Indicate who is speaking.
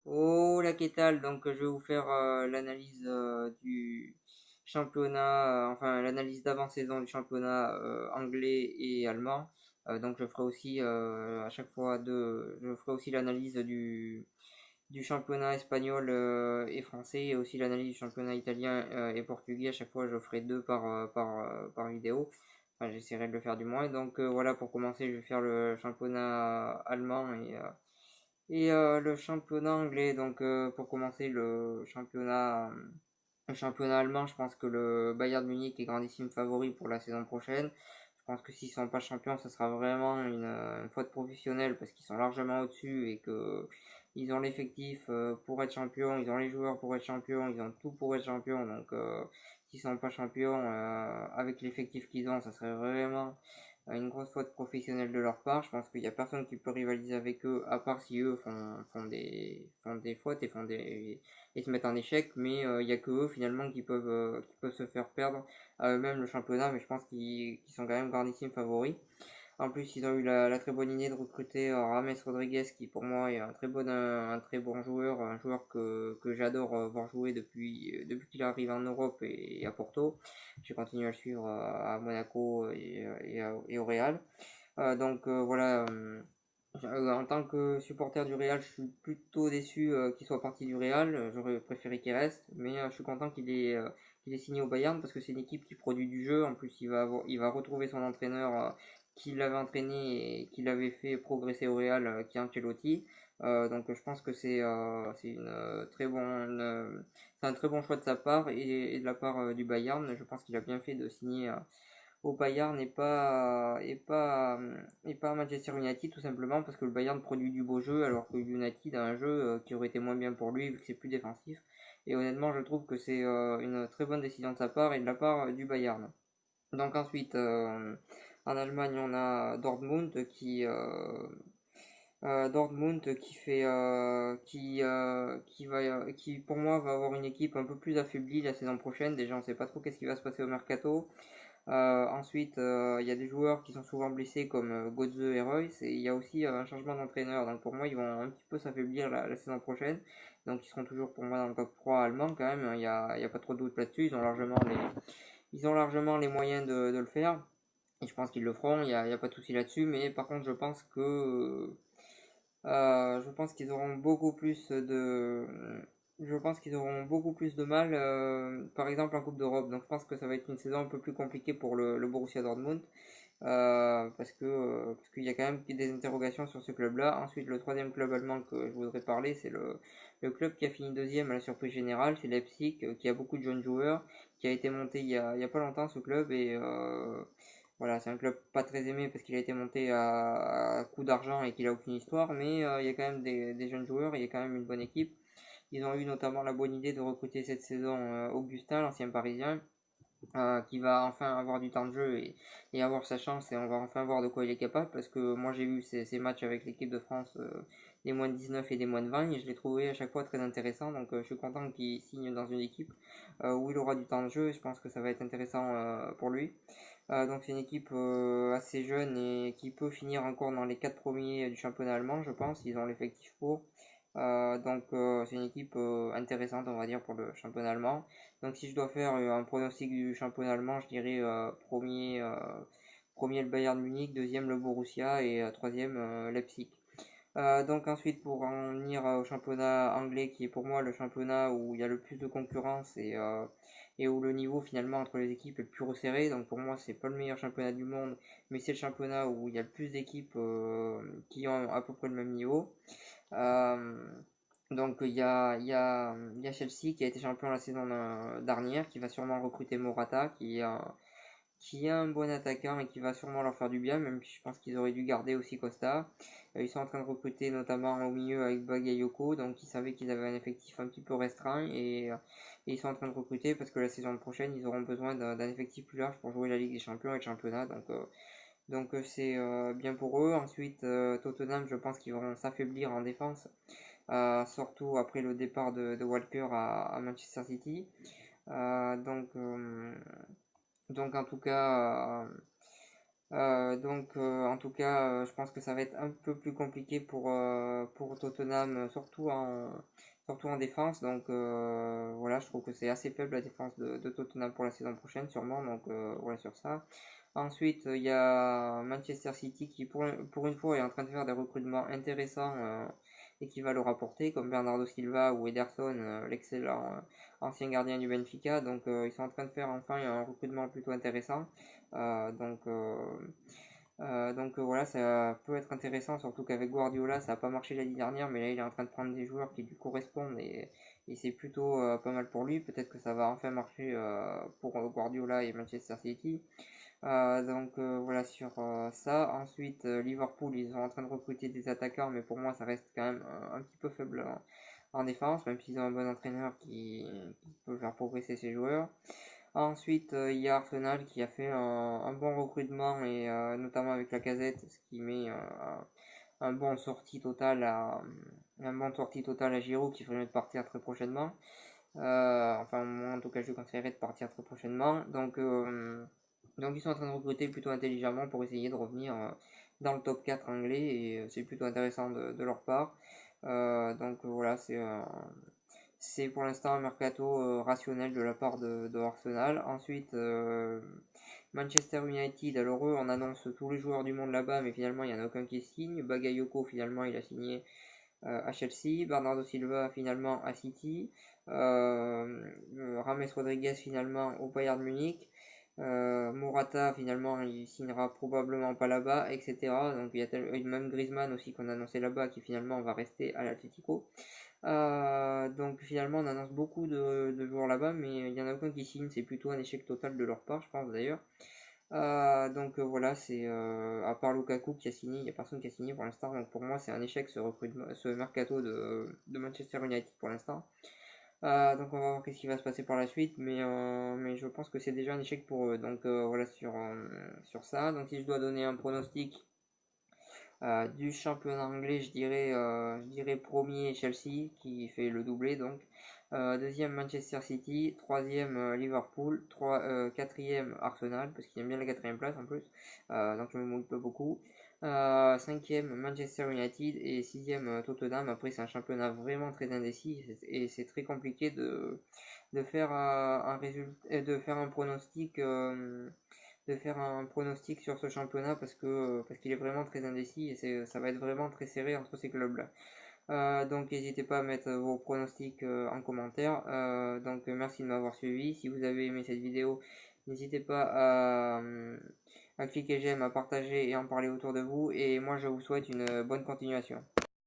Speaker 1: Hola, ¿qué tal? Donc, je vais vous faire l'analyse du championnat, enfin l'analyse d'avant-saison du championnat anglais et allemand. Donc, je ferai aussi à chaque fois je ferai aussi l'analyse du championnat espagnol et français et aussi l'analyse du championnat italien et portugais. À chaque fois, je ferai deux par vidéo. Enfin, j'essaierai de le faire du moins. Donc, voilà, pour commencer, je vais faire le championnat allemand et le championnat anglais, donc pour commencer le championnat allemand, je pense que le Bayern Munich est grandissime favori pour la saison prochaine. Je pense que s'ils sont pas champions, ça sera vraiment une faute professionnelle parce qu'ils sont largement au-dessus et que ils ont l'effectif pour être champions, ils ont les joueurs pour être champions, ils ont tout pour être champions. Donc s'ils sont pas champions avec l'effectif qu'ils ont, ça serait vraiment une grosse faute professionnelle de leur part. Je pense qu'il n'y a personne qui peut rivaliser avec eux, à part si eux font des fautes et se mettent en échec. Mais il n'y a que eux finalement qui peuvent se faire perdre à eux-mêmes le championnat. Mais je pense qu'ils sont quand même grandissime favoris. En plus, ils ont eu la très bonne idée de recruter Rames Rodriguez, qui pour moi est un très bon joueur, un joueur que j'adore voir jouer depuis qu'il arrive en Europe et à Porto. J'ai continué à le suivre à Monaco et au Real. Voilà, en tant que supporter du Real, je suis plutôt déçu qu'il soit parti du Real. J'aurais préféré qu'il reste, mais je suis content qu'il ait signé au Bayern parce que c'est une équipe qui produit du jeu. En plus, il va retrouver son entraîneur qui l'avait entraîné et qui l'avait fait progresser au Real, qui est Ancelotti. Je pense que c'est c'est un très bon choix de sa part et de la part du Bayern. Je pense qu'il a bien fait de signer au Bayern et pas à Manchester United tout simplement parce que le Bayern produit du beau jeu alors que United a un jeu qui aurait été moins bien pour lui vu que c'est plus défensif. Et honnêtement, je trouve que c'est une très bonne décision de sa part et de la part du Bayern. Donc ensuite, en Allemagne, on a Dortmund qui fait qui pour moi va avoir une équipe un peu plus affaiblie la saison prochaine. Déjà, on sait pas trop qu'est-ce qui va se passer au mercato. Ensuite, il y a des joueurs qui sont souvent blessés comme Götze et Reus et il y a aussi un changement d'entraîneur. Donc pour moi, ils vont un petit peu s'affaiblir la saison prochaine. Donc ils seront toujours pour moi dans le top 3 allemand quand même. Il y a pas trop de doute là-dessus. Ils ont largement les moyens de le faire. Et je pense qu'ils le feront. Il y a pas de souci là-dessus. Mais par contre, je pense qu'ils auront beaucoup plus de je pense qu'ils auront beaucoup plus de mal, par exemple en Coupe d'Europe. Donc je pense que ça va être une saison un peu plus compliquée pour le Borussia Dortmund, parce qu'il y a quand même des interrogations sur ce club-là. Ensuite, le troisième club allemand que je voudrais parler, c'est le club qui a fini deuxième à la surprise générale, c'est Leipzig, qui a beaucoup de jeunes joueurs, qui a été monté il y a pas longtemps ce club et voilà, c'est un club pas très aimé parce qu'il a été monté à coup d'argent et qu'il a aucune histoire, mais il y a quand même des jeunes joueurs, il y a quand même une bonne équipe. Ils ont eu notamment la bonne idée de recruter cette saison Augustin, l'ancien parisien, qui va enfin avoir du temps de jeu et avoir sa chance et on va enfin voir de quoi il est capable parce que moi j'ai vu ses matchs avec l'équipe de France des moins de 19 et des moins de 20 et je l'ai trouvé à chaque fois très intéressant donc je suis content qu'il signe dans une équipe où il aura du temps de jeu et je pense que ça va être intéressant pour lui. Donc c'est une équipe assez jeune et qui peut finir encore dans les 4 premiers du championnat allemand je pense, ils ont l'effectif pour. C'est une équipe intéressante on va dire pour le championnat allemand. Donc si je dois faire un pronostic du championnat allemand, je dirais premier le Bayern Munich, deuxième le Borussia et troisième Leipzig. Donc ensuite pour en venir au championnat anglais qui est pour moi le championnat où il y a le plus de concurrence et où le niveau finalement entre les équipes est le plus resserré. Donc pour moi c'est pas le meilleur championnat du monde mais c'est le championnat où il y a le plus d'équipes qui ont à peu près le même niveau. Euh, il y a Chelsea qui a été champion la saison dernière, qui va sûrement recruter Morata, qui est un bon attaquant et qui va sûrement leur faire du bien, même si je pense qu'ils auraient dû garder aussi Costa. Ils sont en train de recruter notamment au milieu avec Bagayoko, donc ils savaient qu'ils avaient un effectif un petit peu restreint et ils sont en train de recruter parce que la saison prochaine ils auront besoin d'un effectif plus large pour jouer la Ligue des Champions et le championnat. C'est bien pour eux. Ensuite, Tottenham, je pense qu'ils vont s'affaiblir en défense surtout après le départ de Walker à Manchester City. Euh, donc, euh, donc en tout cas, En tout cas, je pense que ça va être un peu plus compliqué pour Tottenham, surtout en défense. Voilà, je trouve que c'est assez faible la défense de Tottenham pour la saison prochaine, sûrement. Voilà sur ça. Ensuite, il y a Manchester City qui, pour une fois, est en train de faire des recrutements intéressants et qui va le rapporter, comme Bernardo Silva ou Ederson, l'excellent ancien gardien du Benfica. Ils sont en train de faire enfin un recrutement plutôt intéressant. Euh, donc, euh, voilà, ça peut être intéressant, surtout qu'avec Guardiola, ça n'a pas marché l'année dernière, mais là il est en train de prendre des joueurs qui lui correspondent et c'est plutôt pas mal pour lui. Peut-être que ça va enfin marcher pour Guardiola et Manchester City. Voilà sur ça. Ensuite, Liverpool, ils sont en train de recruter des attaquants, mais pour moi, ça reste quand même un petit peu faible en défense, même s'ils ont un bon entraîneur qui peut faire progresser ses joueurs. Ensuite, il y a Arsenal qui a fait un bon recrutement, et notamment avec la casette, ce qui met un bon sortie total à Giroud qui ferait mieux de partir très prochainement. Enfin, moi, en tout cas, je lui conseillerais de partir très prochainement. Ils sont en train de recruter plutôt intelligemment pour essayer de revenir dans le top 4 anglais et c'est plutôt intéressant de leur part. Voilà, c'est pour l'instant un mercato rationnel de la part de Arsenal. Ensuite, Manchester United, alors eux, on annonce tous les joueurs du monde là-bas, mais finalement, il n'y en a aucun qui signe. Bagayoko, finalement, il a signé à Chelsea. Bernardo Silva, finalement, à City. Rames Rodriguez, finalement, au Bayern Munich. Morata, finalement, il signera probablement pas là-bas, etc. Donc, il y a même Griezmann aussi qu'on a annoncé là-bas, qui finalement va rester à l'Atlético. Finalement on annonce beaucoup de joueurs là-bas, mais il n'y en a aucun qui signe, c'est plutôt un échec total de leur part, je pense d'ailleurs. Voilà, c'est à part Lukaku qui a signé, il n'y a personne qui a signé pour l'instant, donc pour moi c'est un échec ce mercato de Manchester United pour l'instant. On va voir qu'est-ce qui va se passer par la suite, mais je pense que c'est déjà un échec pour eux. Voilà sur ça. Donc si je dois donner un pronostic, du championnat anglais, je dirais premier Chelsea qui fait le doublé donc. Deuxième Manchester City, troisième Liverpool, quatrième Arsenal parce qu'il aime bien la quatrième place en plus, donc je me mouille pas beaucoup. Cinquième Manchester United et sixième Tottenham. Après c'est un championnat vraiment très indécis et c'est très compliqué de faire un pronostic. De faire un pronostic sur ce championnat parce qu'il est vraiment très indécis et ça va être vraiment très serré entre ces clubs-là. N'hésitez pas à mettre vos pronostics en commentaire. Merci de m'avoir suivi. Si vous avez aimé cette vidéo, n'hésitez pas à cliquer j'aime, à partager et en parler autour de vous. Et moi, je vous souhaite une bonne continuation.